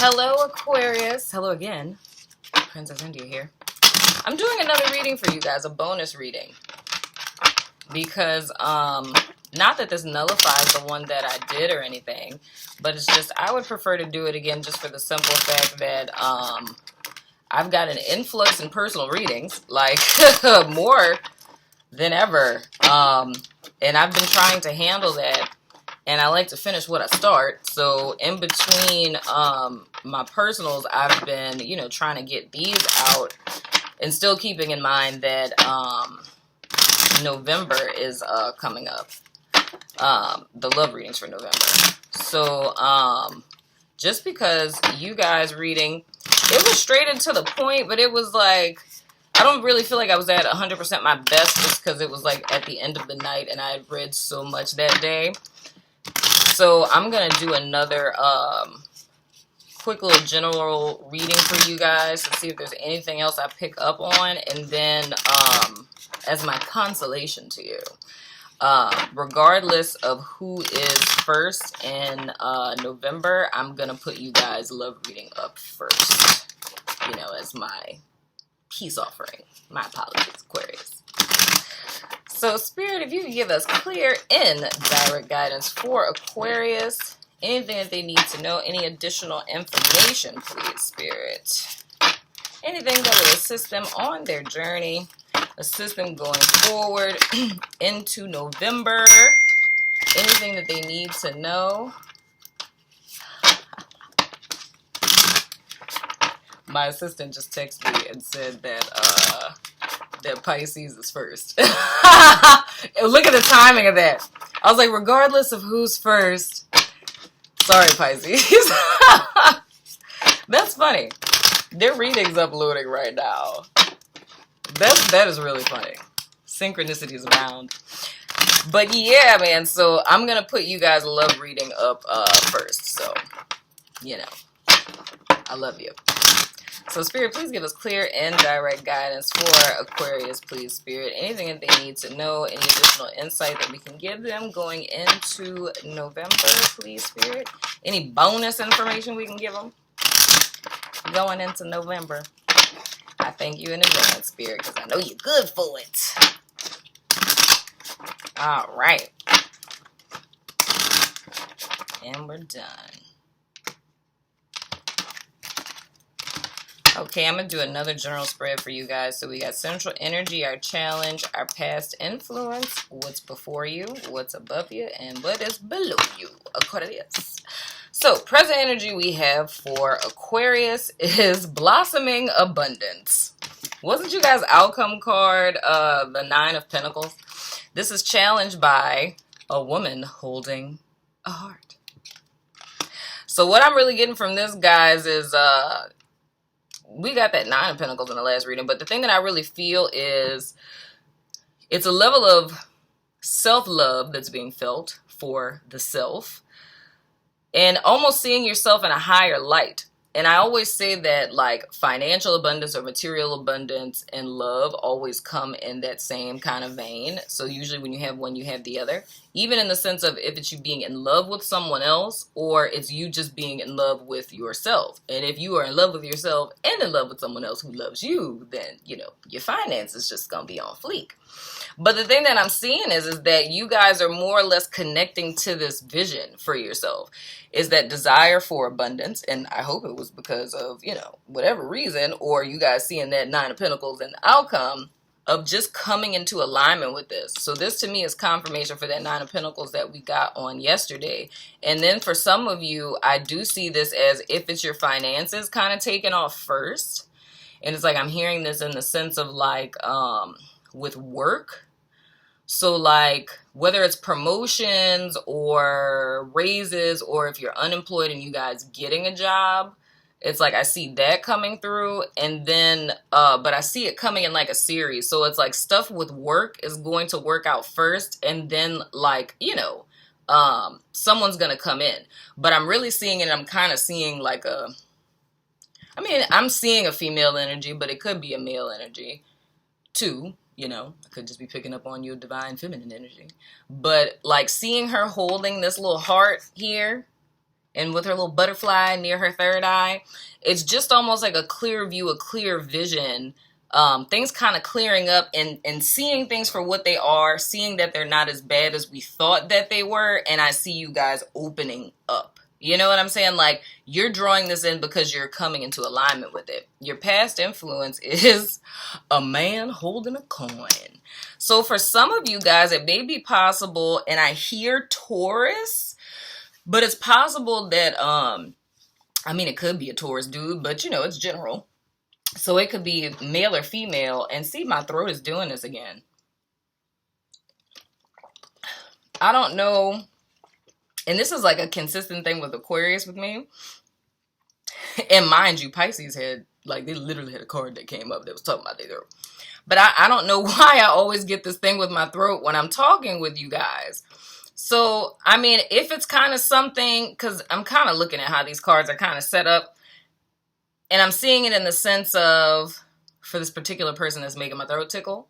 Hello, Aquarius. Hello again. Princess India here. I'm doing another reading for you guys, a bonus reading. Because, not that this nullifies the one that I did or anything, but it's just, I would prefer to do it again just for the simple fact that, I've got an influx in personal readings, like, more than ever. And I've been trying to handle that. And I like to finish what I start. So in between my personals, I've been, trying to get these out and still keeping in mind that November is coming up. The love readings for November. So just because you guys reading, it was straight and to the point, but it was like, I don't really feel like I was at 100% my best just because it was like at the end of the night and I had read so much that day. So I'm going to do another quick little general reading for you guys to see if there's anything else I pick up on. And then as my consolation to you, regardless of who is first in November, I'm going to put you guys' love reading up first, as my peace offering. My apologies, Aquarius. So, Spirit, if you could give us clear and direct guidance for Aquarius, anything that they need to know, any additional information, please, Spirit. Anything that will assist them on their journey, assist them going forward into November, anything that they need to know. My assistant just texted me and said that Pisces is first. Look at the timing of that. I was like, regardless of who's first. Sorry, Pisces. That's funny. Their reading's uploading right now. That is really funny. Synchronicities abound. But yeah, man, so I'm going to put you guys' love reading up first. So, I love you. So, Spirit, please give us clear and direct guidance for Aquarius, please, Spirit. Anything that they need to know, any additional insight that we can give them going into November, please, Spirit. Any bonus information we can give them going into November. I thank you in advance, Spirit, because I know you're good for it. All right. And we're done. Okay, I'm going to do another general spread for you guys. So we got central energy, our challenge, our past influence, what's before you, what's above you, and what is below you, Aquarius. So present energy we have for Aquarius is blossoming abundance. Wasn't you guys' outcome card the Nine of Pentacles? This is challenged by a woman holding a heart. So what I'm really getting from this, guys, is... we got that Nine of Pentacles in the last reading, but the thing that I really feel is it's a level of self-love that's being felt for the self and almost seeing yourself in a higher light. And I always say that like financial abundance or material abundance and love always come in that same kind of vein. So usually when you have one, you have the other. Even in the sense of if it's you being in love with someone else or it's you just being in love with yourself. And if you are in love with yourself and in love with someone else who loves you, then, your finance is just going to be on fleek. But the thing that I'm seeing is that you guys are more or less connecting to this vision for yourself. Is that desire for abundance. And I hope it was because of, whatever reason, or you guys seeing that Nine of Pentacles and the outcome of just coming into alignment with this. So this to me is confirmation for that Nine of Pentacles that we got on yesterday. And then for some of you, I do see this as if it's your finances kind of taking off first. And it's like I'm hearing this in the sense of like with work. So like whether it's promotions or raises or if you're unemployed and you guys getting a job, it's like I see that coming through. And then, but I see it coming in like a series. So it's like stuff with work is going to work out first. And then like, someone's going to come in. But I'm really seeing it. I'm kind of seeing like I'm seeing a female energy, but it could be a male energy too. I could just be picking up on your divine feminine energy. But like seeing her holding this little heart here and with her little butterfly near her third eye. It's just almost like a clear view, a clear vision. Things kind of clearing up and seeing things for what they are, seeing that they're not as bad as we thought that they were, and I see you guys opening up. You know what I'm saying? Like, you're drawing this in because you're coming into alignment with it. Your past influence is a man holding a coin. So for some of you guys, it may be possible, and I hear Taurus, but it's possible that, I mean, it could be a Taurus dude, but you know, it's general. So it could be male or female. And see, my throat is doing this again. I don't know. And this is like a consistent thing with Aquarius with me. And mind you, Pisces had, like, they literally had a card that came up that was talking about their throat. But I don't know why I always get this thing with my throat when I'm talking with you guys. So, I mean, if it's kind of something, because I'm kind of looking at how these cards are kind of set up. And I'm seeing it in the sense of, for this particular person that's making my throat tickle,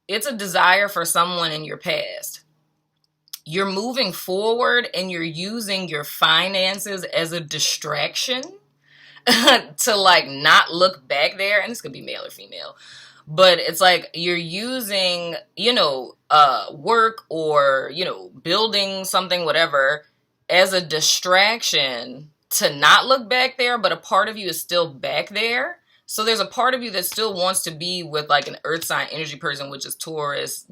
it's a desire for someone in your past. You're moving forward and you're using your finances as a distraction to, like, not look back there. And this could be male or female. But it's like you're using, you know, work or, you know, building something, whatever, as a distraction to not look back there, but a part of you is still back there. So there's a part of you that still wants to be with, like, an earth sign energy person, which is Taurus,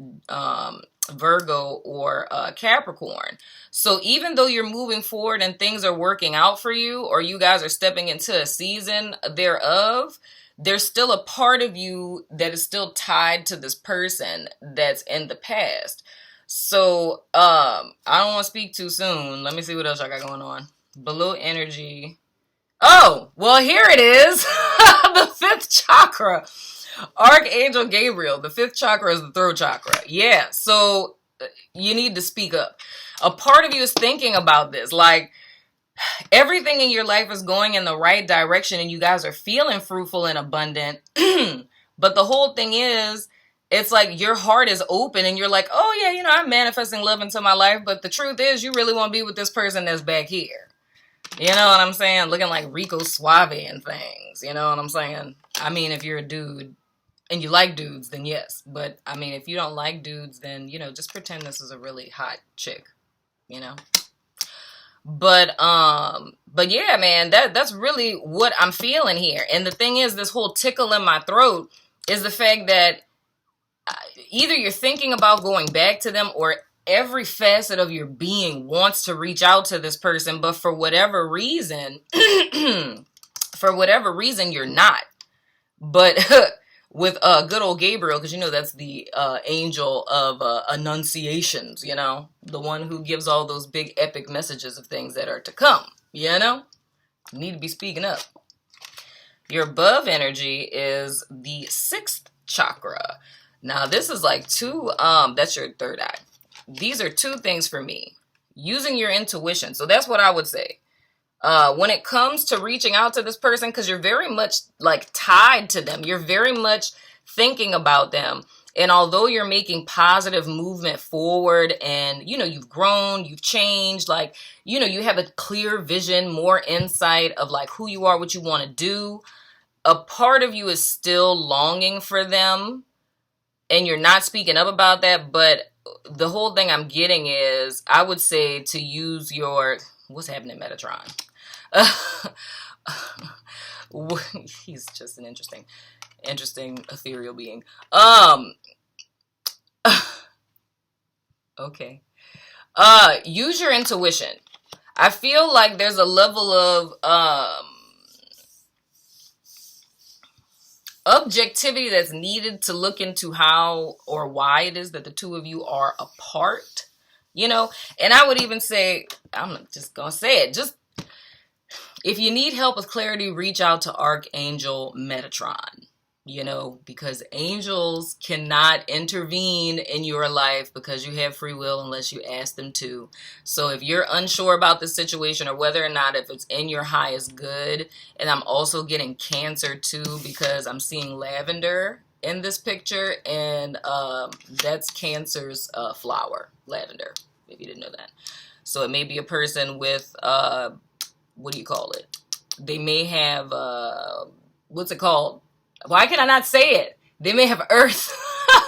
Virgo, or Capricorn. So even though you're moving forward and things are working out for you, or you guys are stepping into a season thereof, there's still a part of you that is still tied to this person that's in the past. So I don't want to speak too soon. Let me see what else I got going on. Below energy. Oh, well, here it is. The fifth chakra. Archangel Gabriel. The fifth chakra is the throat chakra. Yeah, so you need to speak up. A part of you is thinking about this. Like, everything in your life is going in the right direction and you guys are feeling fruitful and abundant. But the whole thing is, it's like your heart is open and you're like, oh yeah, you know, I'm manifesting love into my life. But the truth is, you really want to be with this person that's back here. You know what I'm saying? Looking like Rico Suave and things. You know what I'm saying? I mean, if you're a dude and you like dudes, then yes. But I mean, if you don't like dudes, then, you know, just pretend this is a really hot chick, you know? But yeah, man, that's really what I'm feeling here. And the thing is, this whole tickle in my throat is the fact that either you're thinking about going back to them, or every facet of your being wants to reach out to this person, but for whatever reason, you're not. But with good old Gabriel, because you know that's the angel of annunciations, you know, the one who gives all those big epic messages of things that are to come, you know, you need to be speaking up. Your above energy is the sixth chakra. Now this is like two, that's your third eye. These are two things for me. Using your intuition. So that's what I would say. When it comes to reaching out to this person, because you're very much like tied to them. You're very much thinking about them. And although you're making positive movement forward and, you know, you've grown, you've changed, like, you know, you have a clear vision, more insight of like who you are, what you want to do. A part of you is still longing for them and you're not speaking up about that. But the whole thing I'm getting is, I would say to use your, what's happening, Metatron? He's just an interesting ethereal being. Okay. Use your intuition. I feel like there's a level of objectivity that's needed to look into how or why it is that the two of you are apart, you know. And I would even say, I'm just gonna say it, just if you need help with clarity, reach out to Archangel Metatron, you know, because angels cannot intervene in your life because you have free will unless you ask them to. So if you're unsure about the situation or whether or not if it's in your highest good, and I'm also getting Cancer too because I'm seeing lavender in this picture, and that's Cancer's flower, lavender, if you didn't know that. So it may be a person with, what do you call it? They may have, what's it called? Why can I not say it? They may have Earth.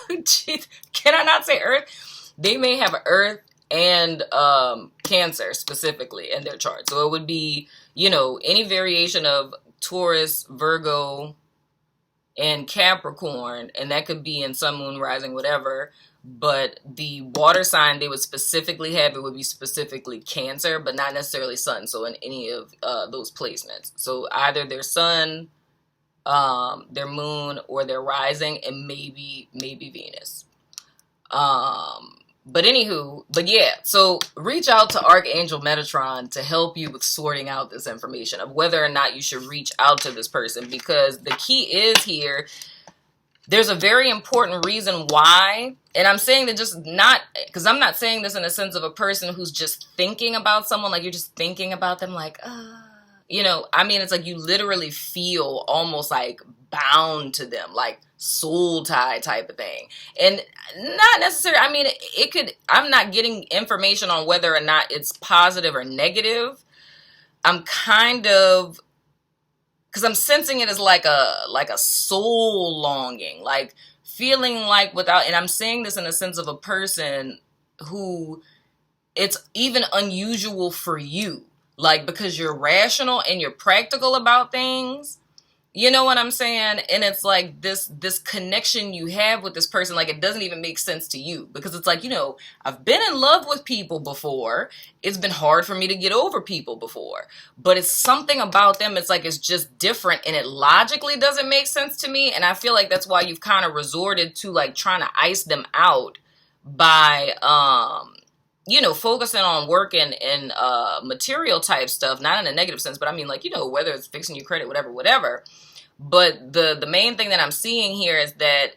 Jeez, can I not say Earth? They may have Earth and Cancer specifically in their chart. So it would be, you know, any variation of Taurus, Virgo, and Capricorn, and that could be in Sun, Moon, Rising, whatever. But the water sign they would specifically have, it would be specifically Cancer, but not necessarily Sun. So in any of those placements. So either their Sun, their Moon, or their Rising, and maybe Venus. But yeah, so reach out to Archangel Metatron to help you with sorting out this information of whether or not you should reach out to this person, because the key is here, there's a very important reason why, and I'm saying that just not, because I'm not saying this in a sense of a person who's just thinking about someone, like you're just thinking about them like, you know, I mean, it's like you literally feel almost like bound to them, like soul tie type of thing. And not necessarily, I mean, it could, I'm not getting information on whether or not it's positive or negative. I'm kind of, because I'm sensing it as like a soul longing, like feeling like without, and I'm saying this in the sense of a person who it's even unusual for you, like because you're rational and you're practical about things. You know what I'm saying? And it's like this connection you have with this person, like it doesn't even make sense to you, because it's like, you know, I've been in love with people before. It's been hard for me to get over people before, but it's something about them. It's like, it's just different, and it logically doesn't make sense to me. And I feel like that's why you've kind of resorted to like trying to ice them out by, you know, focusing on work and material type stuff, not in a negative sense, but I mean, like, you know, whether it's fixing your credit, whatever. But the main thing that I'm seeing here is that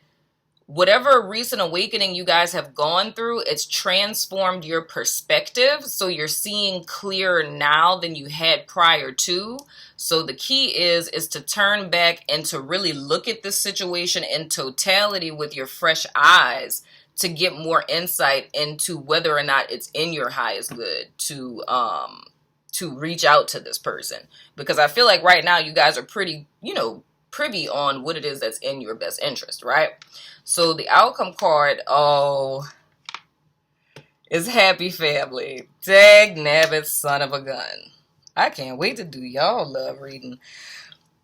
whatever recent awakening you guys have gone through, it's transformed your perspective. So you're seeing clearer now than you had prior to. So the key is to turn back and to really look at this situation in totality with your fresh eyes, to get more insight into whether or not it's in your highest good to reach out to this person. Because I feel like right now you guys are pretty, you know, privy on what it is that's in your best interest, right? So the outcome card, is Happy Family. Dag nabbit son of a gun. I can't wait to do y'all love reading.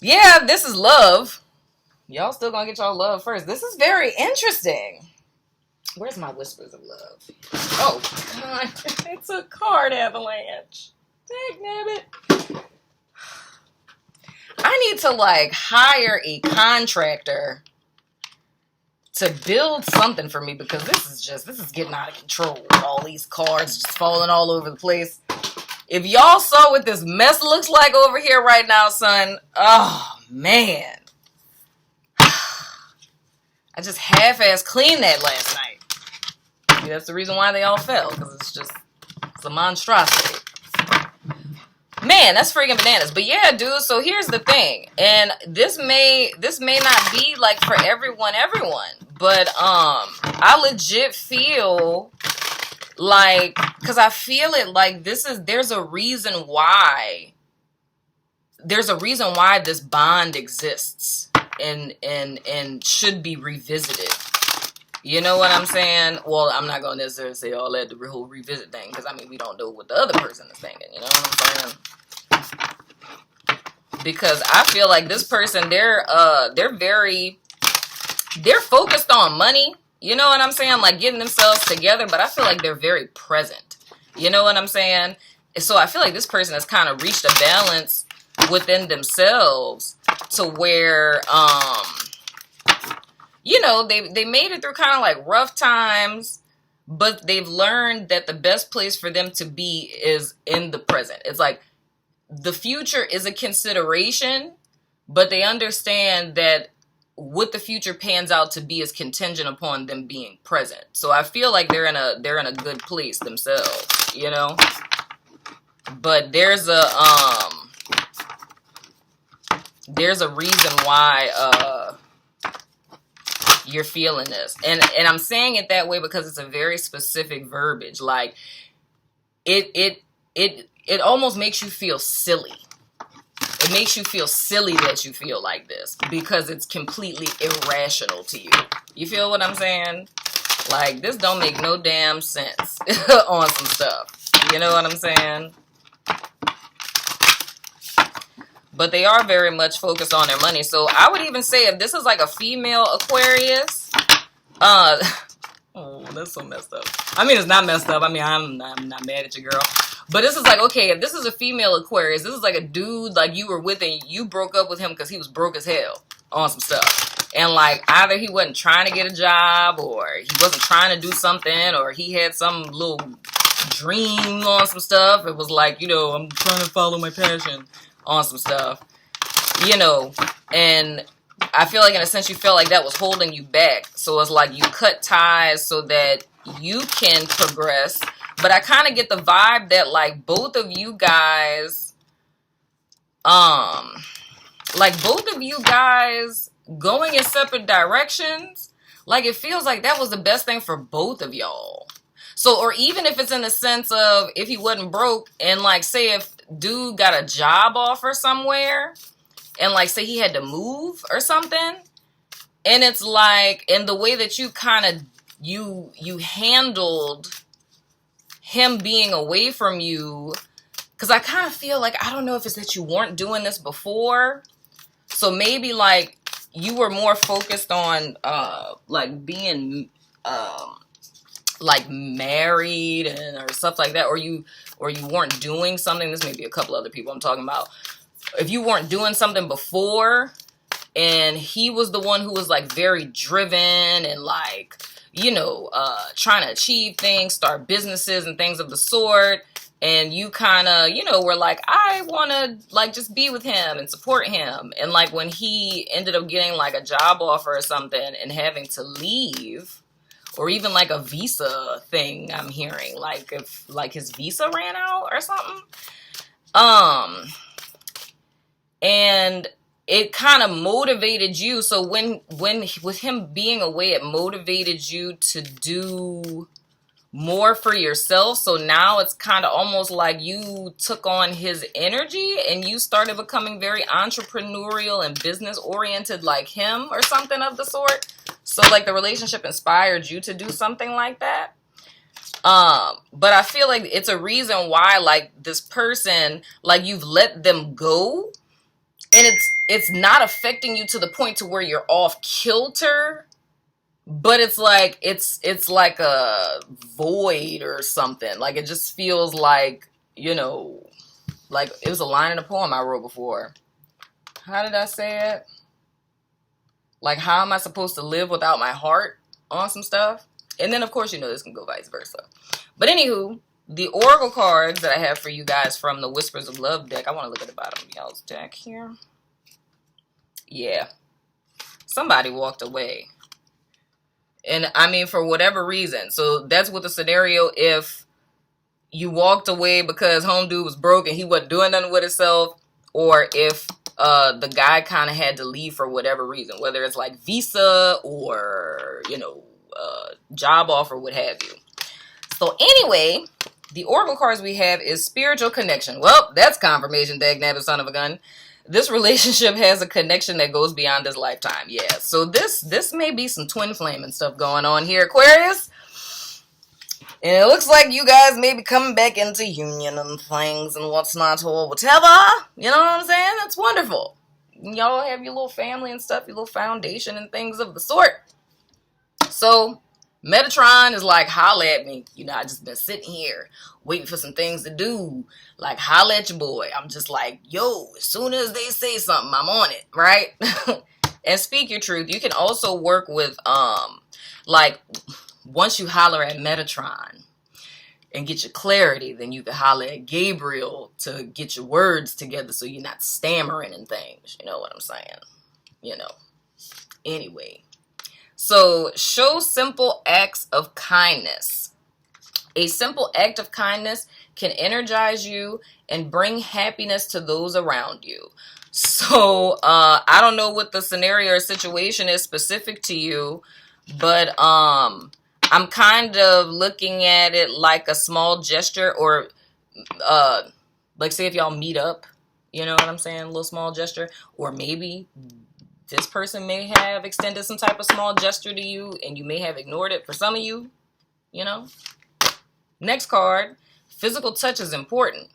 Yeah, this is love. Y'all still gonna get y'all love first. This is very interesting. Where's my whispers of love? Oh, God. It's a card avalanche. Dagnabbit. I need to, like, hire a contractor to build something for me, because this is getting out of control with all these cards just falling all over the place. If y'all saw what this mess looks like over here right now, son, oh, man. I just half-ass cleaned that last night. Maybe that's the reason why they all fell, because it's a monstrosity. Man, that's freaking bananas. But yeah, dude, so here's the thing. And this may not be like for everyone, but I legit feel like, because I feel it like there's a reason why this bond exists and should be revisited. You know what I'm saying? Well, I'm not going to necessarily say all that, the whole revisit thing, because, I mean, we don't know what the other person is thinking. You know what I'm saying? Because I feel like this person, they're focused on money. You know what I'm saying? Like, getting themselves together, but I feel like they're very present. You know what I'm saying? So I feel like this person has kind of reached a balance within themselves to where, you know, they made it through kind of like rough times, but they've learned that the best place for them to be is in the present. It's like the future is a consideration, but they understand that what the future pans out to be is contingent upon them being present. So I feel like they're in a good place themselves, you know. But there's a reason why you're feeling this, and I'm saying it that way because it's a very specific verbiage. Like, it almost makes you feel silly. It makes you feel silly that you feel like this because it's completely irrational to you. You feel what I'm saying? Like, this don't make no damn sense on some stuff. You know what I'm saying? But they are very much focused on their money. So I would even say if this is like a female Aquarius, oh, that's so messed up. I mean, it's not messed up. I mean, I'm not mad at your girl. But this is like, okay, if this is a female Aquarius, this is like a dude like you were with and you broke up with him because he was broke as hell on some stuff. And like either he wasn't trying to get a job or he wasn't trying to do something or he had some little dream on some stuff. It was like, you know, I'm trying to follow my passion on some stuff, you know, and I feel like in a sense you felt like that was holding you back. So it's like you cut ties so that you can progress. But I kind of get the vibe that like both of you guys, going in separate directions, like it feels like that was the best thing for both of y'all. So, or even if it's in the sense of if he wasn't broke and like say if dude got a job offer somewhere and like say he had to move or something, and it's like in the way that you kind of you handled him being away from you, because I kind of feel like, I don't know if it's that you weren't doing this before, so maybe like you were more focused on like being like married and or stuff like that, or you weren't doing something. This may be a couple other people I'm talking about. If you weren't doing something before and he was the one who was like very driven and like, you know, trying to achieve things, start businesses and things of the sort, and you kind of, you know, were like, I want to like just be with him and support him, and like when he ended up getting like a job offer or something and having to leave, or even like a visa thing I'm hearing, like if like his visa ran out or something, and it kind of motivated you. So when with him being away, it motivated you to do more for yourself. So now it's kind of almost like you took on his energy and you started becoming very entrepreneurial and business oriented like him or something of the sort. So like the relationship inspired you to do something like that. But I feel like it's a reason why like this person, like you've let them go. And it's not affecting you to the point to where you're off kilter, but it's like it's like a void or something. Like it just feels like, you know, like it was a line in a poem I wrote before. How did I say it? Like, how am I supposed to live without my heart on some stuff? And then of course, you know, this can go vice versa. But anywho, the oracle cards that I have for you guys from the Whispers of Love deck. I want to look at the bottom of y'all's deck here. Yeah. Somebody walked away. And I mean, for whatever reason. So that's what the scenario, if you walked away because home dude was broke and he wasn't doing nothing with himself, or if the guy kind of had to leave for whatever reason, whether it's like visa or, you know, job offer, what have you. So anyway, the oracle cards we have is spiritual connection. Well, that's confirmation, dagnabbit son of a gun. This relationship has a connection that goes beyond this lifetime. Yeah, so this may be some twin flame and stuff going on here, Aquarius. And it looks like you guys may be coming back into union and things and what's not or whatever. You know what I'm saying? That's wonderful. Y'all have your little family and stuff, your little foundation and things of the sort. So Metatron is like, holla at me. You know, I just been sitting here waiting for some things to do. Like, holla at your boy. I'm just like, yo, as soon as they say something, I'm on it, right? And speak your truth. You can also work with, like, once you holler at Metatron and get your clarity, then you can holler at Gabriel to get your words together so you're not stammering and things. You know what I'm saying? You know. Anyway. So, show simple acts of kindness. A simple act of kindness can energize you and bring happiness to those around you. So, I don't know what the scenario or situation is specific to you, but I I'm kind of looking at it like a small gesture, or like say if y'all meet up, you know what I'm saying? A little small gesture. Or maybe this person may have extended some type of small gesture to you and you may have ignored it. For some of you, you know. Next card, physical touch is important.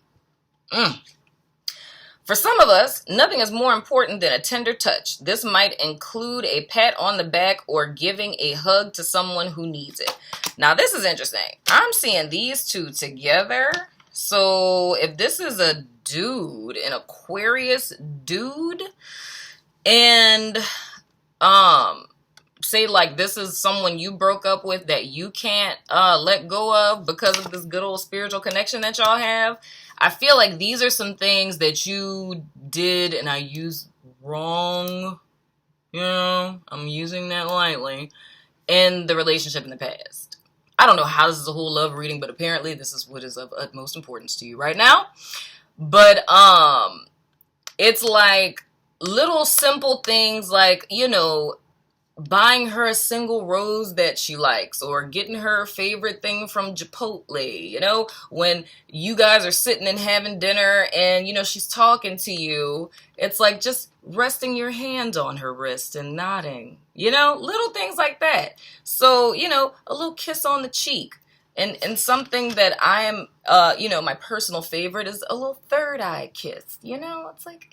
For some of us, nothing is more important than a tender touch. This might include a pat on the back or giving a hug to someone who needs it. Now, this is interesting. I'm seeing these two together. So if this is a dude, an Aquarius dude, and say like this is someone you broke up with that you can't let go of because of this good old spiritual connection that y'all have, I feel like these are some things that you did, and I use wrong, you know, I'm using that lightly, in the relationship in the past. I don't know how this is a whole love reading, but apparently this is what is of utmost importance to you right now. But it's like little simple things like, you know, buying her a single rose that she likes, or getting her favorite thing from Chipotle, you know, when you guys are sitting and having dinner and, you know, she's talking to you, it's like just resting your hand on her wrist and nodding, you know, little things like that. So, you know, a little kiss on the cheek. And something that I am, you know, my personal favorite is a little third eye kiss, you know, it's like,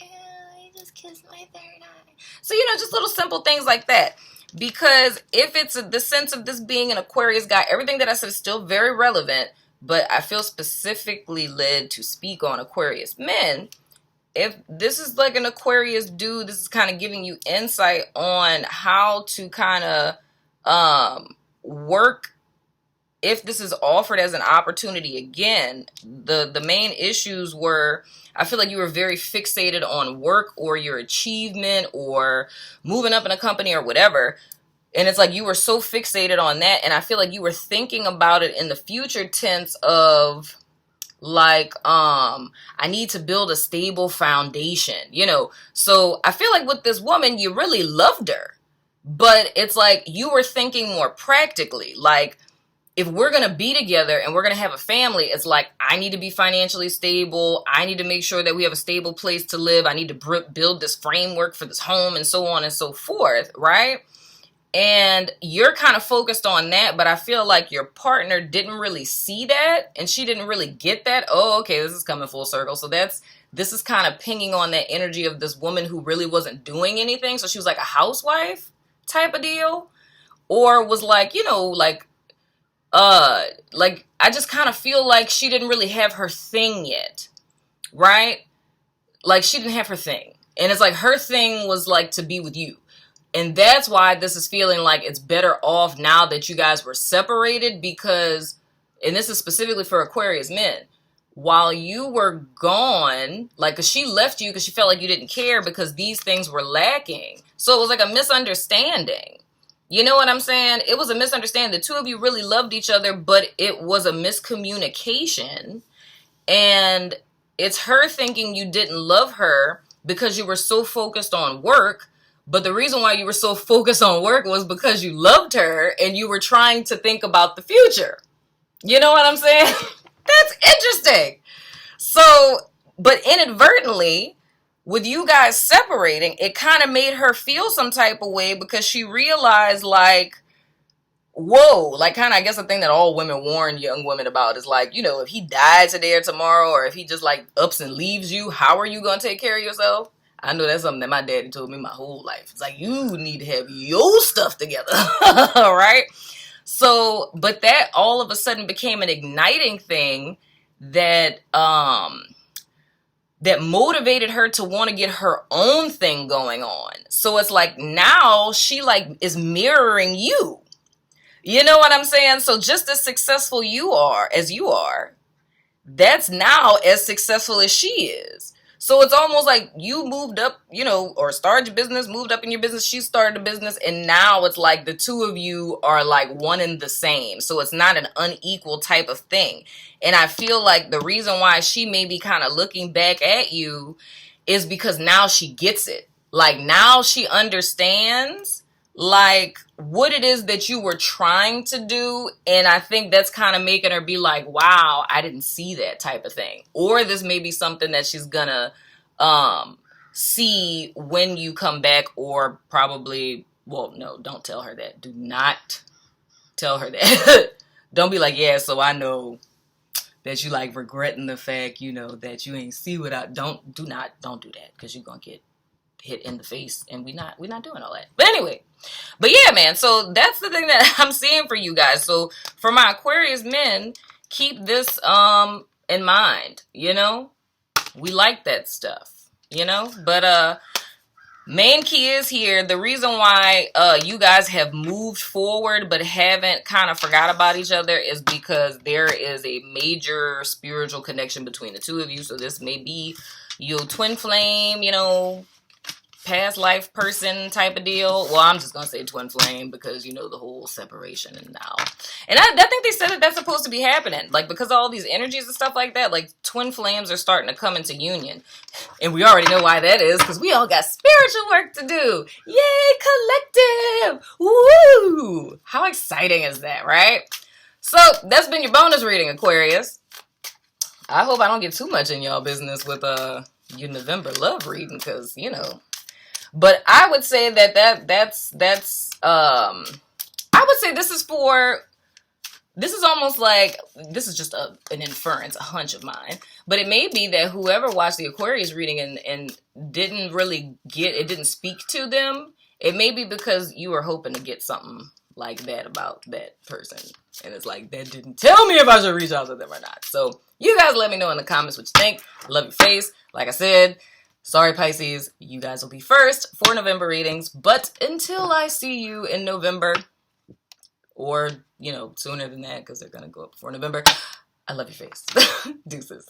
you just kissed my third eye. So, you know, just little simple things like that. Because if it's the sense of this being an Aquarius guy, everything that I said is still very relevant, but I feel specifically led to speak on Aquarius men. If this is like an Aquarius dude, this is kind of giving you insight on how to kind of work. If this is offered as an opportunity again, the main issues were, I feel like you were very fixated on work or your achievement or moving up in a company or whatever. And it's like you were so fixated on that. And I feel like you were thinking about it in the future tense of like, I need to build a stable foundation, you know? So I feel like with this woman, you really loved her, but it's like you were thinking more practically, like, if we're going to be together and we're going to have a family, it's like, I need to be financially stable. I need to make sure that we have a stable place to live. I need to build this framework for this home and so on and so forth, right? And you're kind of focused on that, but I feel like your partner didn't really see that and she didn't really get that. Oh, okay, this is coming full circle. So this is kind of pinging on that energy of this woman who really wasn't doing anything. So she was like a housewife type of deal, or was like, you know, like I just kind of feel like she didn't really have her thing yet, right? Like she didn't have her thing. And it's like her thing was like to be with you. And that's why this is feeling like it's better off now that you guys were separated, because, and this is specifically for Aquarius men, while you were gone, like, 'cause she left you because she felt like you didn't care because these things were lacking. So it was like a misunderstanding. You know what I'm saying? It was a misunderstanding. The two of you really loved each other, but it was a miscommunication. And it's her thinking you didn't love her because you were so focused on work. But the reason why you were so focused on work was because you loved her and you were trying to think about the future. You know what I'm saying? That's interesting. So, but inadvertently, with you guys separating, it kind of made her feel some type of way because she realized, like, whoa, like, kind of, I guess the thing that all women warn young women about is like, you know, if he died today or tomorrow, or if he just like ups and leaves you, how are you going to take care of yourself? I know that's something that my daddy told me my whole life. It's like, you need to have your stuff together, right? So, but that all of a sudden became an igniting thing that, that motivated her to want to get her own thing going on. So it's like now she like is mirroring you. You know what I'm saying? So just as successful you are, that's now as successful as she is. So it's almost like you moved up, you know, or started your business, moved up in your business, she started a business, and now it's like the two of you are like one and the same. So it's not an unequal type of thing. And I feel like the reason why she may be kind of looking back at you is because now she gets it. Like now she understands like what it is that you were trying to do, and I think that's kind of making her be like, wow, I didn't see that type of thing. Or this may be something that she's gonna see when you come back, or probably, well, no, don't tell her that. Do not tell her that. Don't be like, yeah, so I know that you like regretting the fact, you know, that you ain't see what I don't do that, because you're gonna get hit in the face, and we're not doing all that. But anyway, but yeah, man, so that's the thing that I'm seeing for you guys. So for my Aquarius men, keep this in mind, you know. We like that stuff, you know. But main key is here. The reason why you guys have moved forward but haven't kind of forgot about each other is because there is a major spiritual connection between the two of you. So this may be your twin flame, you know, past life person type of deal. Well, I'm just gonna say twin flame because, you know, the whole separation and now. And I think they said that that's supposed to be happening, like, because of all these energies and stuff like that. Like, twin flames are starting to come into union, and we already know why that is, because we all got spiritual work to do. Yay, collective! Woo! How exciting is that, right? So that's been your bonus reading, Aquarius. I hope I don't get too much in y'all business with your November love reading, because, you know. But I would say that's I would say this is almost like, this is just an inference, a hunch of mine. But it may be that whoever watched the Aquarius reading and didn't really it didn't speak to them, it may be because you were hoping to get something like that about that person. And it's like, that didn't tell me if I should reach out to them or not. So you guys let me know in the comments what you think. Love your face. Like I said, sorry, Pisces, you guys will be first for November readings. But until I see you in November, or, you know, sooner than that, because they're going to go up before November, I love your face. Deuces.